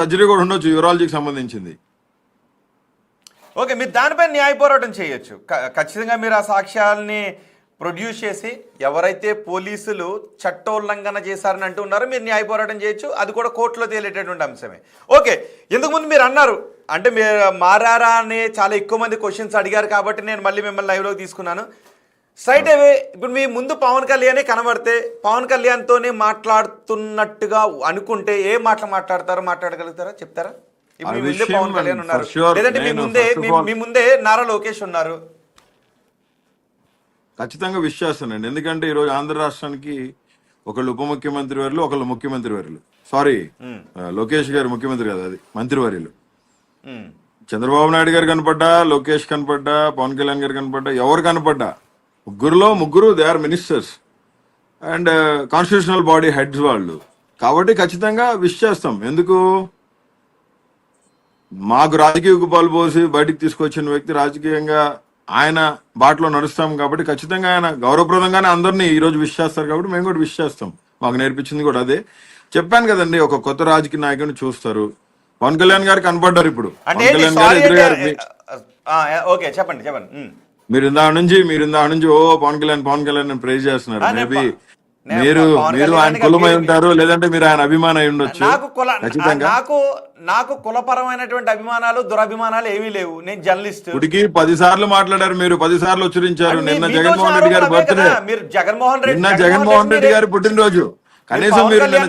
Surgery కూడా ఉండొచ్చు యూరాలజీకి సంబంధించింది. ఓకే, మీరు దానిపై న్యాయ పోరాటం చేయొచ్చు. ఖచ్చితంగా మీరు ఆ సాక్ష్యాలని ప్రొడ్యూస్ చేసి ఎవరైతే పోలీసులు చట్టోల్లంఘన చేశారని అంటున్నారో మీరు న్యాయ పోరాటం చేయొచ్చు. అది కూడా కోర్టులో తేలేటటువంటి అంశమే. ఓకే, ఇంతకుముందు మీరు అన్నారు అంటే మీరు మారారా అని చాలా ఎక్కువ మంది క్వశ్చన్స్ అడిగారు కాబట్టి నేను మళ్ళీ మిమ్మల్ని లైవ్లోకి తీసుకున్నాను. స్ట్రైట్ అవే ఇప్పుడు మీ ముందు పవన్ కళ్యాణే కనబడితే పవన్ కళ్యాణ్తోనే మాట్లాడుతున్నట్టుగా అనుకుంటే ఏ మాటలు మాట్లాడగలుగుతారా చెప్తారా? ఇప్పుడు మీ ముందే పవన్ కళ్యాణ్ ఉన్నారు, లేదంటే మీ ముందే నారా లోకేష్ ఉన్నారు. ఖచ్చితంగా విష్ చేస్తానండి. ఎందుకంటే ఈరోజు ఆంధ్ర రాష్ట్రానికి ఒకళ్ళు ఉప ముఖ్యమంత్రి వర్యులు, ఒకళ్ళు ముఖ్యమంత్రి వర్యులు. సారీ, లోకేష్ గారు ముఖ్యమంత్రి కదా, అది మంత్రివర్యులు. చంద్రబాబు నాయుడు గారు కనపడ్డా, లోకేష్ కనపడ్డా, పవన్ కళ్యాణ్ గారు కనపడ్డా, ఎవరు కనపడ్డా ముగ్గురులో ముగ్గురు they are ministers and constitutional body heads వాళ్ళు. కాబట్టి ఖచ్చితంగా విష్ చేస్తాం. ఎందుకు, మాకు రాజకీయ గుప్పాలు పోసి బయటికి తీసుకొచ్చిన వ్యక్తి, రాజకీయంగా ఆయన బాటలో నడుస్తాం కాబట్టి ఖచ్చితంగా ఆయన గౌరవప్రదంగానే అందరినీ ఈ రోజు విష్ చేస్తారు. కాబట్టి మేము కూడా విష్ చేస్తాం. మాకు నేర్పించింది కూడా అదే. చెప్పాను కదండి, ఒక కొత్త రాజకీయ నాయకుడిని చూస్తారు. పవన్ కళ్యాణ్ గారు కనపడ్డారు. ఇప్పుడు పవన్ కళ్యాణ్ గారు ఎదురుగారు. మీరు ఇందా నుంచి ఓ పవన్ కళ్యాణ్ ప్రైజ్ చేస్తున్నారు. మేబీ మీరు ఆయన కులమై ఉంటారు, లేదంటే మీరు ఆయన అభిమానం అయి ఉండొచ్చు. నాకు కులపరమైనటువంటి అభిమానాలు దురభిమానాలు ఏమీ లేవు. నేను జర్నలిస్ట్. ఇప్పటికి 10 సార్లు మాట్లాడారు, మీరు 10 సార్లు ఉచ్చరించారు. నిన్న జగన్మోహన్ రెడ్డి గారి బర్త్డే, నిన్న జగన్మోహన్ రెడ్డి గారి పుట్టినరోజు. కనీసం మీరు నిన్న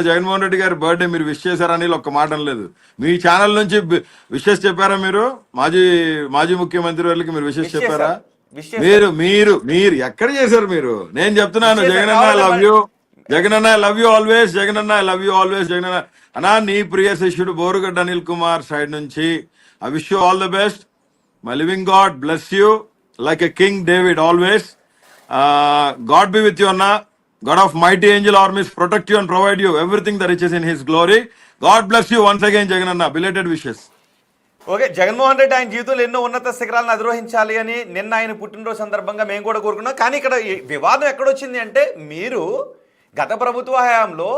జగన్మోహన్ రెడ్డి గారి బర్త్డే మీరు విష్ చేశారని ఒక్క మాట అనలేదు. మీ ఛానల్ నుంచి విషెస్ చెప్పారా? మీరు మాజీ ముఖ్యమంత్రి వాళ్ళకి మీరు విషెస్ చెప్పారా? మీరు ఎక్కడ చేశారు? మీరు నేను చెప్తున్నాను, జగన్ అన్న లవ్ యూ ఆల్వేస్, జగన్ అన్న లవ్ యూ ఆల్వేస్. జగన్ అన్న నీ ప్రియ శిష్యుడు బోరుగడ్డ అనిల్ కుమార్ సైడ్ నుంచి I wish you all the best. My living God bless you like a king David always. God be with you అన్న. God of mighty angel armies protect you and provide you everything that riches in his glory. God bless you once again, Jagananna. Belated wishes. Okay, Jaganmohan Reddy ఆయన జీవితంలో ఎన్నో ఉన్నత శిఖరాలను అధిరోహించాలి అని నిన్న ఆయన పుట్టినరోజు సందర్భంగా మేము కూడా కోరుకున్నాం. కానీ ఇక్కడ వివాదం ఎక్కడొచ్చింది అంటే, మీరు గత ప్రభుత్వ హయాంలో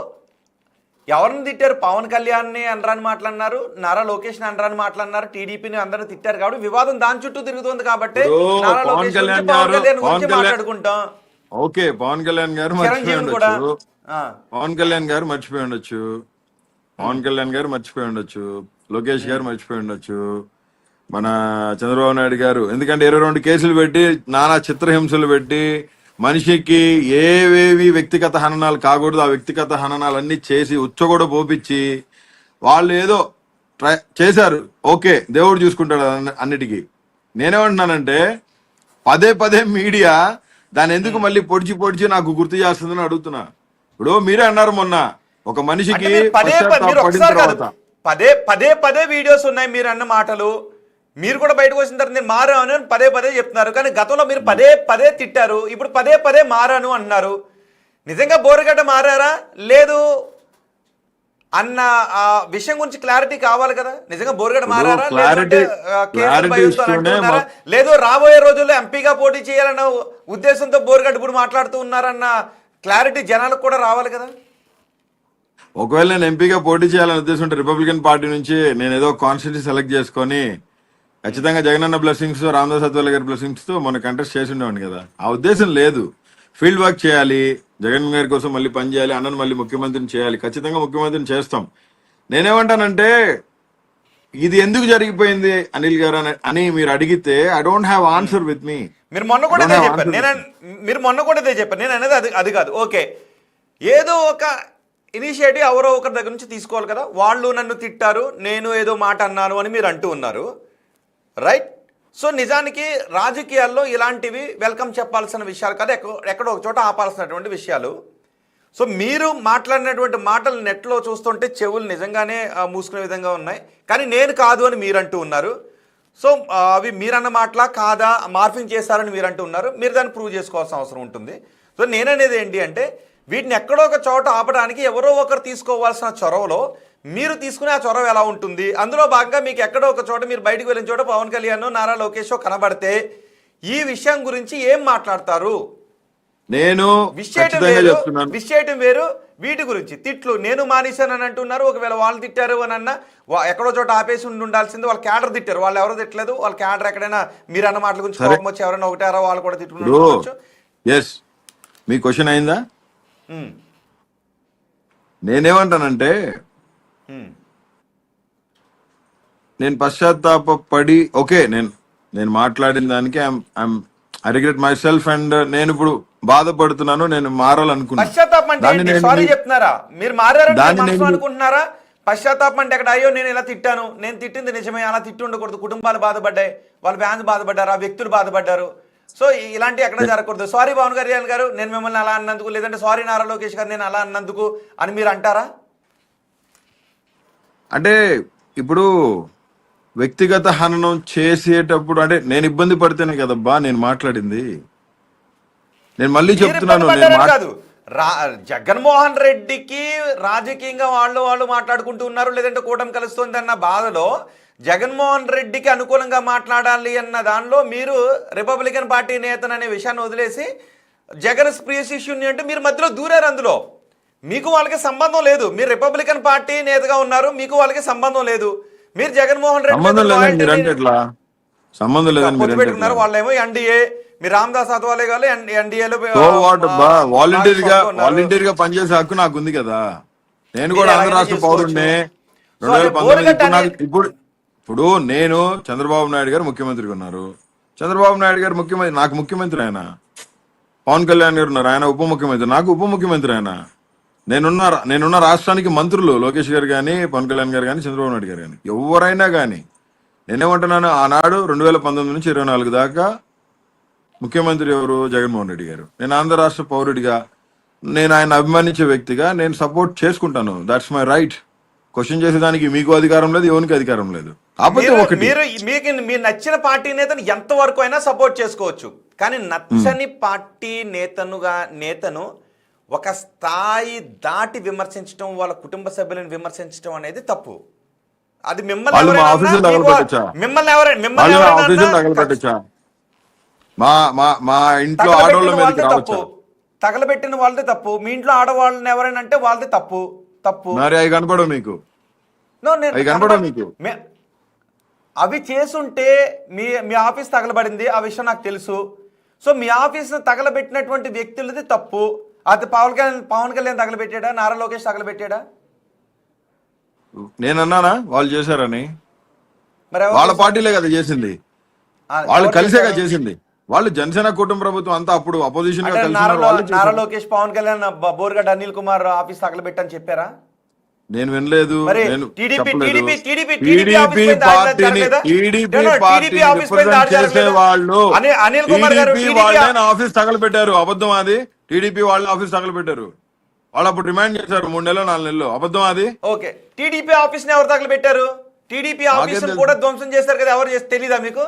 ఎవరిని తిట్టారు? పవన్ కళ్యాణ్ని అనరాని మాట్లాడినారు, నారా లోకేష్ని అనరాని మాట్లాడినారు, టీడీపీని అందరూ తిట్టారు. కాబట్టి వివాదం దాని చుట్టూ తిరుగుతుంది. కాబట్టి నారా లోకేష్ పవన్ కళ్యాణ్ గురించి మాట్లాడుకుంటాం. ఓకే, పవన్ కళ్యాణ్ గారు మర్చిపోయి ఉండొచ్చు, పవన్ కళ్యాణ్ గారు మర్చిపోయి ఉండొచ్చు, లోకేష్ గారు మర్చిపోయి ఉండొచ్చు, మన చంద్రబాబు నాయుడు గారు. ఎందుకంటే 22 కేసులు పెట్టి, నానా చిత్రహింసలు పెట్టి, మనిషికి ఏవేవి వ్యక్తిగత హననాలు కాకూడదు ఆ వ్యక్తిగత హననాలన్నీ చేసి ఉచ్చగొడ పోపించి వాళ్ళు ఏదో ట్రై చేశారు. ఓకే, దేవుడు చూసుకుంటాడు అన్నిటికీ. నేనేమంటున్నానంటే, పదే మీడియా దాన్ని ఎందుకు మళ్ళీ పొడిచి నాకు గుర్తు చేస్తుందని అడుగుతున్నా. ఇప్పుడు మీరే అన్నారు మొన్న, ఒక మనిషికి పదే వీడియోస్ ఉన్నాయి మీరు అన్న మాటలు. మీరు కూడా బయటకు వచ్చిన తర్వాత నేను మారాను అని పదే చెప్తున్నారు. కానీ గతంలో మీరు పదే తిట్టారు, ఇప్పుడు పదే మారాను అంటున్నారు. నిజంగా బోరుగడ్డ మారారా లేదు అన్న విషయం గురించి క్లారిటీ కావాలి కదా. నిజంగా బోరుగడ్డ మారారా లేదు రాబోయే రోజుల్లో ఎంపీగా పోటీ చేయాలన్న ఉద్దేశంతో బోరుగడ్డ ఇప్పుడు మాట్లాడుతూ ఉన్నారన్న క్లారిటీ జనాలకు కూడా రావాలి కదా. ఒకవేళ నేను ఎంపీగా పోటీ చేయాలని ఉద్దేశం ఉంటే రిపబ్లికన్ పార్టీ నుంచి నేను ఏదో కాన్స్టిట్యూన్సీ సెలెక్ట్ చేసుకొని ఖచ్చితంగా జగనన్న బ్లెస్సింగ్స్, రామదాస్ అత్వాల గారి బ్లెస్సింగ్స్ తో మన కంటెస్ట్ చేసి ఉండేవాడిని కదా. ఆ ఉద్దేశం లేదు. ఫీల్డ్ వర్క్ చేయాలి, జగన్ గారి కోసం మళ్ళీ పని చేయాలి, అన్నను మళ్ళీ ముఖ్యమంత్రిని చేయాలి. ఖచ్చితంగా ముఖ్యమంత్రిని చేస్తాం. నేనేమంటానంటే, ఇది ఎందుకు జరిగిపోయింది అనిల్ గారు అని మీరు అడిగితే I don't have answer with me. మీరు మొన్న కూడా ఇదే చెప్పారు. నేను అనేది అది కాదు. ఓకే, ఏదో ఒక ఇనిషియేటివ్ ఎవరో ఒకరి దగ్గర నుంచి తీసుకోవాలి కదా. వాళ్ళు నన్ను తిట్టారు, నేను ఏదో మాట అన్నాను అని మీరు అంటూ ఉన్నారు, రైట్? సో నిజానికి రాజకీయాల్లో ఇలాంటివి వెల్కమ్ చెప్పాల్సిన విషయాలు కాదు, ఎక్కడో ఒక చోట ఆపాల్సినటువంటి విషయాలు. సో మీరు మాట్లాడినటువంటి మాటలు నెట్లో చూస్తుంటే చెవులు నిజంగానే మూసుకునే విధంగా ఉన్నాయి. కానీ నేను కాదు అని మీరు అంటూ ఉన్నారు. సో అవి మీరన్న మాటలా కాదా, మార్ఫింగ్ చేశారని మీరు అంటూ ఉన్నారు. మీరు దాన్ని ప్రూవ్ చేసుకోవాల్సిన అవసరం ఉంటుంది. సో నేననేది ఏంటి అంటే, వీటిని ఎక్కడో ఒక చోట ఆపడానికి ఎవరో ఒకరు తీసుకోవాల్సిన చొరవలో మీరు తీసుకునే ఆ చొరవ ఎలా ఉంటుంది? అందులో భాగంగా మీకు ఎక్కడో ఒక చోట మీరు బయటకు వెళ్ళిన చోట పవన్ కళ్యాణ్, నారా లోకేష్ కనబడితే ఈ విషయం గురించి ఏం మాట్లాడతారు? నేను విషయం వేరు, వీటి గురించి తిట్లు నేను మానేశానని అంటున్నారు. ఒకవేళ వాళ్ళు తిట్టారు అని అన్నా ఎక్కడో చోట ఆపేసి ఉండాల్సింది. వాళ్ళ క్యాడర్ తిట్టారు, వాళ్ళు ఎవరో తిట్టలేదు. వాళ్ళ క్యాడర్ ఎక్కడైనా మీరు అన్న మాటల గురించి కోపం వచ్చి ఎవరైనా ఒకటారో వాళ్ళు కూడా తిట్టుకున్నారు. ఎస్, మీ క్వశ్చన్ అయిందా? నేనేమంటానంటే నేను పశ్చాత్తాపడి ఓకే, నేను మాట్లాడిన దానికి I regret my self and నేను ఇప్పుడు బాధపడుతున్నాను, నేను మారాలనుకున్నాను. పశ్చాత్తాపం అంటే సారీ చెప్తున్నారా? మీరు మారారని అనుకుంటున్నారా? పశ్చాత్తాపం అంటే అక్కడ అయ్యో నేను ఇలా తిట్టాను, నేను తిట్టింది నిజమే, అలా తిట్టి ఉండకూడదు, కుటుంబాలు బాధపడ్డాయి, వాళ్ళ ఫ్యాన్స్ బాధపడ్డారు, ఆ వ్యక్తులు బాధపడ్డారు, సో ఇలాంటి ఎక్కడ జరగకూడదు. సారీ పవన్ కళ్యాణ్ గారు నేను మిమ్మల్ని అలా అన్నందుకు, లేదంటే సారీ నారా లోకేష్ గారు నేను అలా అన్నందుకు అని మీరు అంటారా? అంటే ఇప్పుడు వ్యక్తిగత హననం చేసేటప్పుడు అంటే నేను ఇబ్బంది పడితేనే కదబ్బా నేను మాట్లాడింది. నేను మళ్ళీ చెప్తున్నాను, కాదు జగన్మోహన్ రెడ్డికి రాజకీయంగా వాళ్ళు మాట్లాడుకుంటూ ఉన్నారు, లేదంటే కూటమి కలుస్తుంది అన్న బాధలో జగన్మోహన్ రెడ్డికి అనుకూలంగా మాట్లాడాలి అన్న దానిలో మీరు రిపబ్లికన్ పార్టీ నేతను అనే విషయాన్ని వదిలేసి జగన్ ప్రియ శిష్యుని అంటే మీరు మధ్యలో దూరారు. అందులో మీకు వాళ్ళకి సంబంధం లేదు. మీరు రిపబ్లికన్ పార్టీ నేతగా ఉన్నారు, మీకు వాళ్ళకి సంబంధం లేదు. మీరు జగన్మోహన్ రెడ్డి పెట్టుకున్నారు, వాళ్ళేమో ఎన్డీఏ, మీరు రామదాస్ అథవాలే గారు ఎన్డీఏలో వాలంటీర్ గా పనిచేసే హక్కు నాకు ఉంది కదా. నేను కూడా ఆంధ్ర రాష్ట్ర పౌరుడిని. 2019 ఇప్పుడు నేను చంద్రబాబు నాయుడు గారు ముఖ్యమంత్రిగా ఉన్నారు. చంద్రబాబు నాయుడు గారు ముఖ్యమంత్రి, నాకు ముఖ్యమంత్రి ఆయన. పవన్ కళ్యాణ్ గారు ఉన్నారు, ఆయన ఉప ముఖ్యమంత్రి, నాకు ఉప ముఖ్యమంత్రి ఆయన. నేనున్న రాష్ట్రానికి మంత్రులు లోకేష్ గారు కానీ, పవన్ కళ్యాణ్ గారు కానీ, చంద్రబాబు నాయుడు గారు కానీ, ఎవరైనా కానీ నేనేమంటున్నాను, ఆనాడు 2019 నుంచి 24 దాకా ముఖ్యమంత్రి ఎవరు? జగన్మోహన్ రెడ్డి గారు. నేను ఆంధ్ర రాష్ట్ర పౌరుడిగా, నేను ఆయన అభిమానించే వ్యక్తిగా నేను సపోర్ట్ చేసుకుంటాను. That's my right. క్వశ్చన్ చేసేదానికి మీకు అధికారం లేదు, ఎవరికి అధికారం లేదు. మీరు నచ్చిన పార్టీ నేతను ఎంతవరకు అయినా సపోర్ట్ చేసుకోవచ్చు, కానీ నచ్చని పార్టీ నేతను ఒక స్థాయి దాటి విమర్శించడం, వాళ్ళ కుటుంబ సభ్యులను విమర్శించడం అనేది తప్పు. అది మిమ్మల్ని మా ఇంట్లో ఆడవాళ్ళ మీద తప్పు, తగలబెట్టిన వాళ్ళది తప్పు. మీ ఇంట్లో ఆడవాళ్ళని ఎవరైనా అంటే వాళ్ళది తప్పు. మరి అవి కనపడవు మీకు? మీకు అవి చేసుంటే మీ ఆఫీస్ తగలబడింది, ఆ విషయం నాకు తెలుసు. సో మీ ఆఫీస్ తగలబెట్టినటువంటి వ్యక్తులది తప్పు. అది పవన్ కళ్యాణ్ తగలబెట్టాడా, నారా లోకేష్ తగలబెట్టాడా? నేనన్నానా వాళ్ళు చేశారని? మరి వాళ్ళ పార్టీలే కదా చేసింది, వాళ్ళు కలిసేగా చేసింది. వాళ్ళు జనసేన కుటుంబ ప్రభుత్వం అంతా అప్పుడు అపోజిషన్ గా నారా లోకేష్ పవన్ కళ్యాణ్ బోర్గడ్డ అనిల్ కుమార్ ఆఫీస్ తగలబెట్టని చెప్పారా? నేను వినలేదు. ఆఫీస్ తగలబెట్టారు, అబద్ధం అది. టీడీపీ వాళ్ళు ఆఫీస్ తగలబెట్టారు. వాళ్ళు అప్పుడు డిమాండ్ చేశారు 3 నెలలు 4 నెలలు, అబద్ధం అది. ఓకే, టీడీపీ ఆఫీస్ ని ఎవరు తగలబెట్టారు? టీడీపీ ఆఫీస్ కూడా ధ్వంసం చేశారు కదా, ఎవరు చేసి తెలీదా మీకు?